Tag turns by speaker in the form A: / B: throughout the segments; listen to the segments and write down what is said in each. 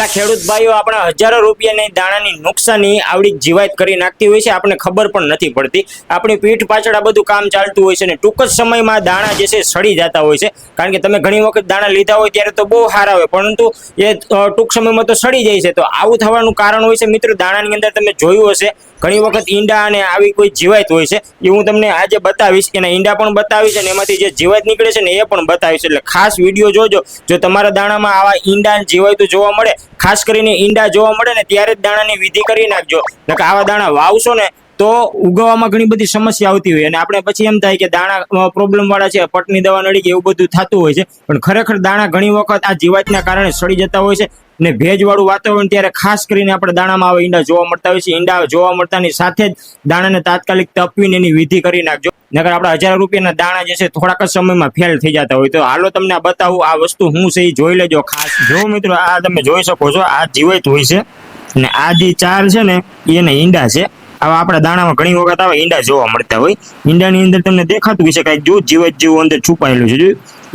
A: ઘણા ખેડૂત ભાઈઓ આપણા હજારો રૂપિયાની દાણાની નુકસાની આવડી જીવાત કરી નાખતી હોય છે, આપણને ખબર પણ નથી પડતી। આપણી પીઠ પાછળ આ બધું કામ ચાલતું હોય છે અને ટૂંક જ સમયમાં દાણા જે છે સડી જતા હોય છે। કારણ કે તમે ઘણી વખત દાણા લીધા હોય ત્યારે તો બહુ સારા હોય, પરંતુ એ ટૂંક સમયમાં તો સડી જાય છે। તો આવું થવાનું કારણ હોય છે મિત્રો, દાણાની અંદર તમે જોયું હશે ઘણી વખત ઈંડા અને આવી કોઈ જીવાત હોય છે, એ હું તમને આજે બતાવીશ। એના ઈંડા પણ બતાવીશ અને એમાંથી જે જીવાત નીકળે છે ને એ પણ બતાવીશ। એટલે ખાસ વિડીયો જોજો। જો તમારા દાણામાં આવા ઈંડા જીવાતો જોવા મળે, ખાસ કરીને ઈંડા જોવા મળે ને ત્યારે જ દાણાની વિધિ કરી નાખજો। નકર આવા દાણા વાવશો ને તો ઉગવામાં ઘણી બધી સમસ્યા આવતી હોય અને આપણે પછી એમ થાય કે દાણા પ્રોબ્લેમ વાળા છે, પટની દવા નડી ગઈ, એવું બધું થતું હોય છે। પણ ખરેખર દાણા ઘણી વખત આ જીવાતના કારણે સડી જતા હોય છે ને ભેજવાળું વાતાવરણ ત્યારે ખાસ કરીને આપણે દાણામાં આવા ઈંડા જોવા મળતા હોય છે। ઈંડા જોવા મળતાની સાથે જ દાણાને તાત્કાલિક તપવીને એની વિધિ કરી નાખજો, નકર આપણા હજારો રૂપિયાના દાણા જે છે થોડાક જ સમયમાં ફેલ થઈ જતા હોય। તો હાલો તમને આ બતાવું, આ વસ્તુ હું છે એ જોઈ લેજો ખાસ। જો મિત્રો, આ તમે જોઈ શકો છો, આ જીવાત હોય છે અને આ જે ચાર છે ને એને ઈંડા છે। આવા આપણા દાણામાં ઘણી વખત આવા ઈંડા જોવા મળતા હોય। ઈંડાની અંદર તમને દેખાતું હશે કાંઈક જો જીવાત જેવું અંદર છુપાયેલું છે,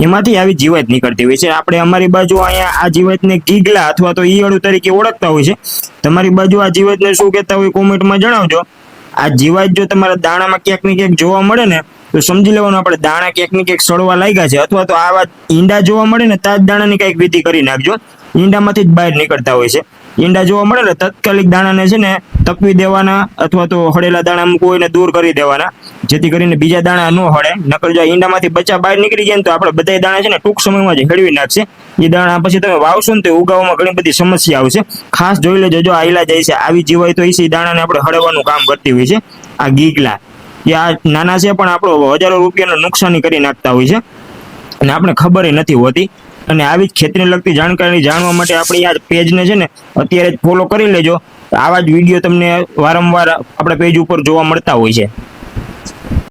A: એમાંથી આવી જીવાત નીકળતી હોય છે। આપણે અમારી બાજુ અહીંયા આ જીવાતને ગીગલા અથવા તો ઈયળું તરીકે ઓળખતા હોય છે। તમારી બાજુ આ જીવાતને શું કહેતા હોય કોમેન્ટમાં જણાવજો। આ જીવાત જો તમારા દાણામાં ક્યાંક ને ક્યાંક જોવા મળે ને તો સમજી લેવાનું આપણે દાણા ક્યાંક ને ક્યાંક સડવા લાગ્યા છે, અથવા તો આવા ઈંડા જોવા મળે ને ત્યાં જ દાણાની કંઈક વિધિ કરી નાખજો। ઈંડામાંથી જ બહાર નીકળતા હોય છે। ઈંડા જોવા મળે ને તાત્કાલિક દાણાને છે ને તપવી દેવાના અથવા તો હળેલા દાણા મૂકીને દૂર કરી દેવાના, જેથી કરીને બીજા દાણા ન હળે। નકર જો ઈંડામાંથી બચ્ચા બહાર નીકળી જાય ને તો આપણે બધા દાણા છે ને ટૂંક સમયમાં જ હળવી નાખશે। એ દાણા પછી તમે વાવશો ને તો ઉગાવવામાં ઘણી બધી સમસ્યા આવશે। ખાસ જોઈ લેજો, જો આ ઈલા જાય છે આવી જીવાય તો એ દાણાને આપણે હળવવાનું કામ કરતી હોય છે। આ ગીગલા એ આ નાના છે પણ આપણો હજારો રૂપિયાનું નુકસાની કરી નાખતા હોય છે અને આપણે ખબર નથી હોતી। અને આવી જ ખેતીને લગતી જાણકારી જાણવા માટે આપણી આ પેજને છે ને અત્યારે જ ફોલો કરી લેજો। આવા જ વિડીયો તમને વારંવાર આપણા પેજ ઉપર જોવા મળતા હોય છે।